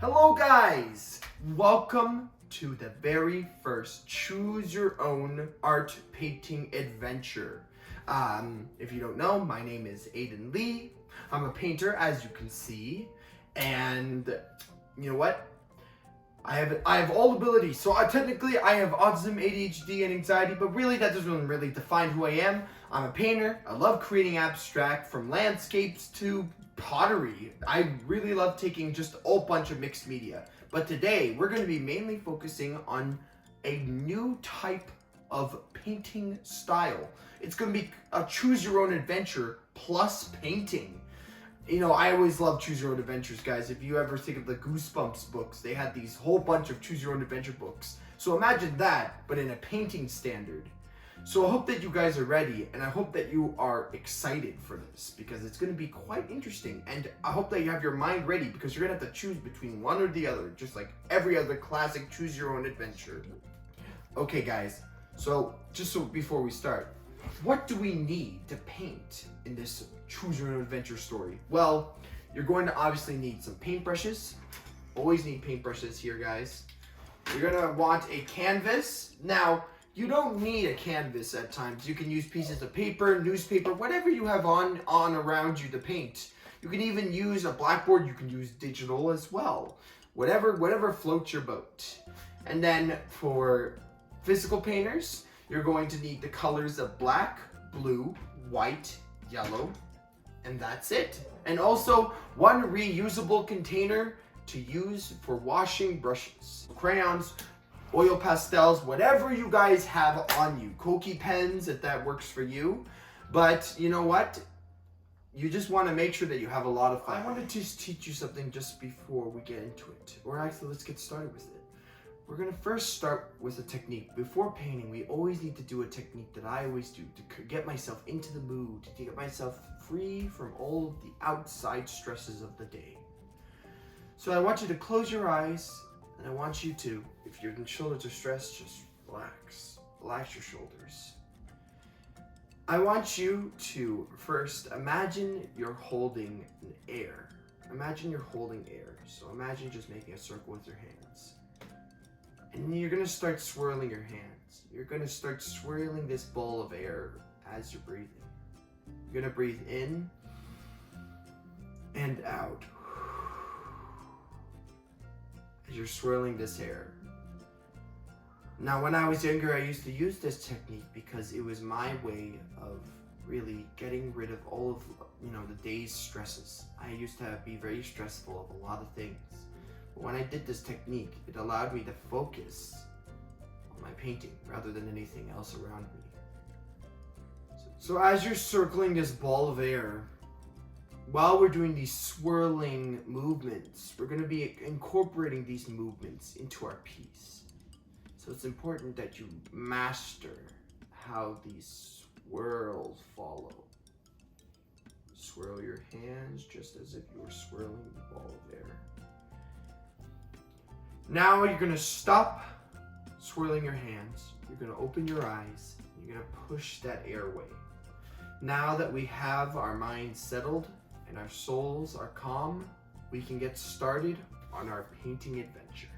Hello guys! Welcome to the very first Choose Your Own Art Painting Adventure. If you don't know, my name is Aiddn Lee. I'm a painter, as you can see, and you know what? I have all abilities. So technically I have autism, ADHD, and anxiety, but really that doesn't really define who I am. I'm a painter. I love creating abstract, from landscapes to pottery. I really love taking just a whole bunch of mixed media. But today we're going to be mainly focusing on a new type of painting style. It's going to be a choose your own adventure plus painting. You know, I always love choose your own adventures, guys. If you ever think of the Goosebumps books, they had these whole bunch of choose your own adventure books. So imagine that, but in a painting standard. So I hope that you guys are ready, and I hope that you are excited for this, because it's going to be quite interesting. And I hope that you have your mind ready, because you're going to have to choose between one or the other, just like every other classic choose your own adventure. Okay guys, so before we start, what do we need to paint in this choose your own adventure story? Well, you're going to obviously need some paintbrushes. Always need paintbrushes here, guys. You're going to want a canvas. Now, you don't need a canvas at times. You can use pieces of paper, newspaper, whatever you have on around you to paint. You can even use a blackboard. You can use digital as well. Whatever floats your boat. And then for physical painters, you're going to need the colors of black, blue, white, yellow, and that's it. And also one reusable container to use for washing brushes, crayons, oil pastels, whatever you guys have on you. Koki pens, if that works for you. But you know what? You just want to make sure that you have a lot of fun. I wanted to just teach you something just before we get into it. Or actually, let's get started with it. We're going to first start with a technique. Before painting, we always need to do a technique that I always do to get myself into the mood, to get myself free from all of the outside stresses of the day. So I want you to close your eyes, and I want you to, if your shoulders are stressed, just relax. Relax your shoulders. I want you to first imagine you're holding an air. Imagine you're holding air. So imagine just making a circle with your hands. And you're going to start swirling your hands. You're going to start swirling this ball of air as you're breathing. You're going to breathe in and out as you're swirling this air. Now, when I was younger, I used to use this technique because it was my way of really getting rid of all of, the day's stresses. I used to be very stressful of a lot of things. But when I did this technique, it allowed me to focus on my painting rather than anything else around me. So as you're circling this ball of air, while we're doing these swirling movements, we're going to be incorporating these movements into our piece. So it's important that you master how these swirls follow. Swirl your hands just as if you were swirling the ball of air. Now you're going to stop swirling your hands. You're going to open your eyes. You're going to push that air away. Now that we have our minds settled and our souls are calm, we can get started on our painting adventure.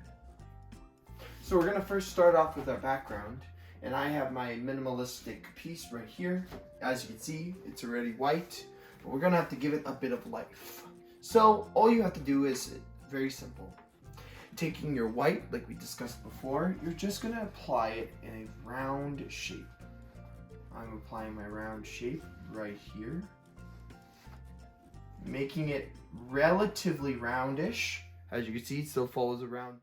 So we're going to first start off with our background. And I have my minimalistic piece right here. As you can see, it's already white. But we're going to have to give it a bit of life. So all you have to do is very simple. Taking your white, like we discussed before, you're just going to apply it in a round shape. I'm applying my round shape right here. Making it relatively roundish. As you can see, it still follows around.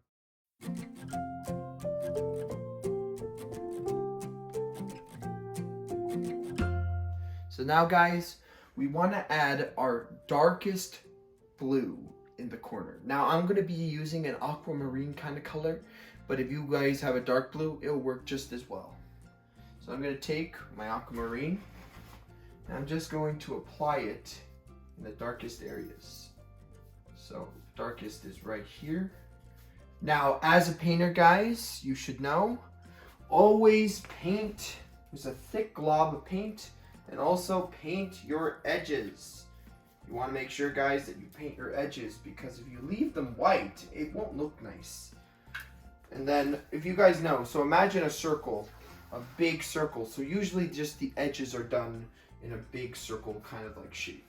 So now, guys, we want to add our darkest blue in the corner. Now I'm going to be using an aquamarine kind of color, but if you guys have a dark blue, it'll work just as well. So I'm going to take my aquamarine and I'm just going to apply it in the darkest areas. So darkest is right here. Now, as a painter, guys, you should know, always paint with a thick glob of paint, and also paint your edges. You want to make sure, guys, that you paint your edges, because if you leave them white, it won't look nice. And then, if you guys know, so imagine a circle, a big circle. So usually just the edges are done in a big circle kind of like shape.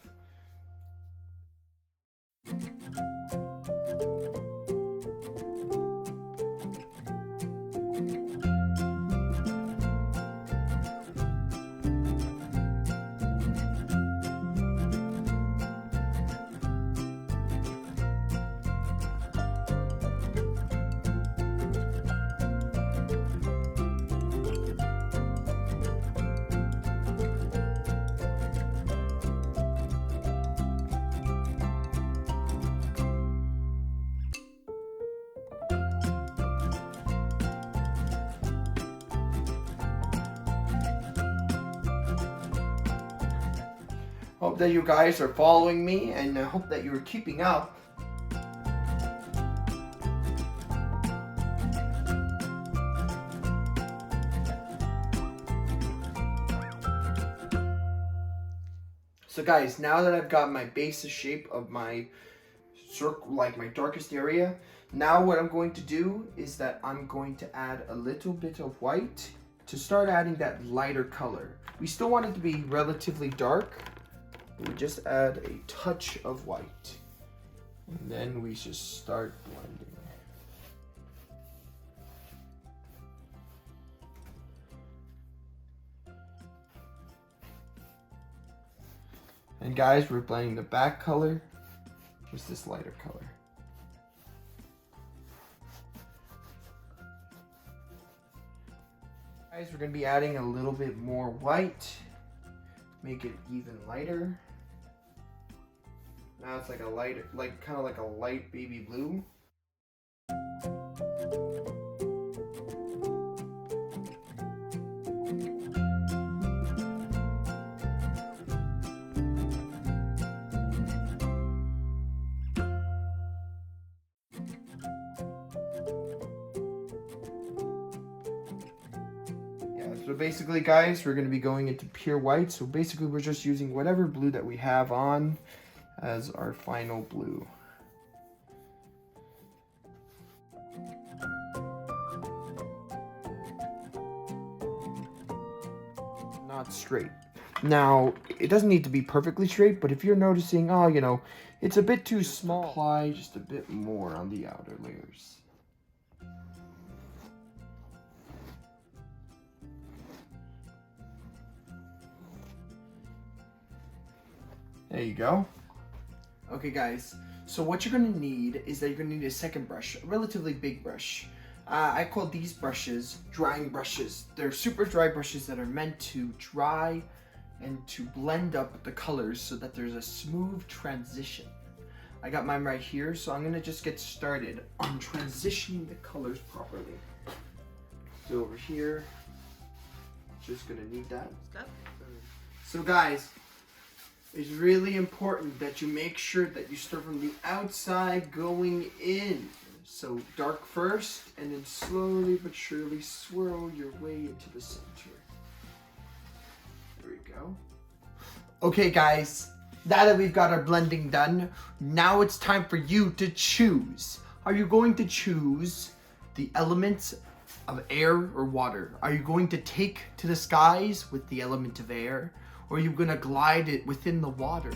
Hope that you guys are following me, and I hope that you're keeping up. So guys, now that I've got my base shape of my circle, like my darkest area, now what I'm going to do is that I'm going to add a little bit of white to start adding that lighter color. We still want it to be relatively dark. We just add a touch of white, and then we just start blending. And guys, we're blending the back color with this lighter color. Guys, we're going to be adding a little bit more white. Make it even lighter. Now it's like a lighter, like kind of like a light baby blue. So basically, guys, we're going to be going into pure white. So basically, we're just using whatever blue that we have on as our final blue. Not straight. Now, it doesn't need to be perfectly straight, but if you're noticing, oh, you know, it's a bit too small, apply just a bit more on the outer layers. There you go. Okay guys, so what you're gonna need is that you're gonna need a second brush, a relatively big brush. I call these brushes drying brushes. They're super dry brushes that are meant to dry and to blend up the colors so that there's a smooth transition. I got mine right here, so I'm gonna just get started on transitioning the colors properly. So over here, just gonna need that. So guys, it's really important that you make sure that you start from the outside going in. So dark first, and then slowly but surely swirl your way into the center. There we go. Okay guys, now that we've got our blending done, now it's time for you to choose. Are you going to choose the elements of air or water? Are you going to take to the skies with the element of air? Or are you going to glide it within the waters?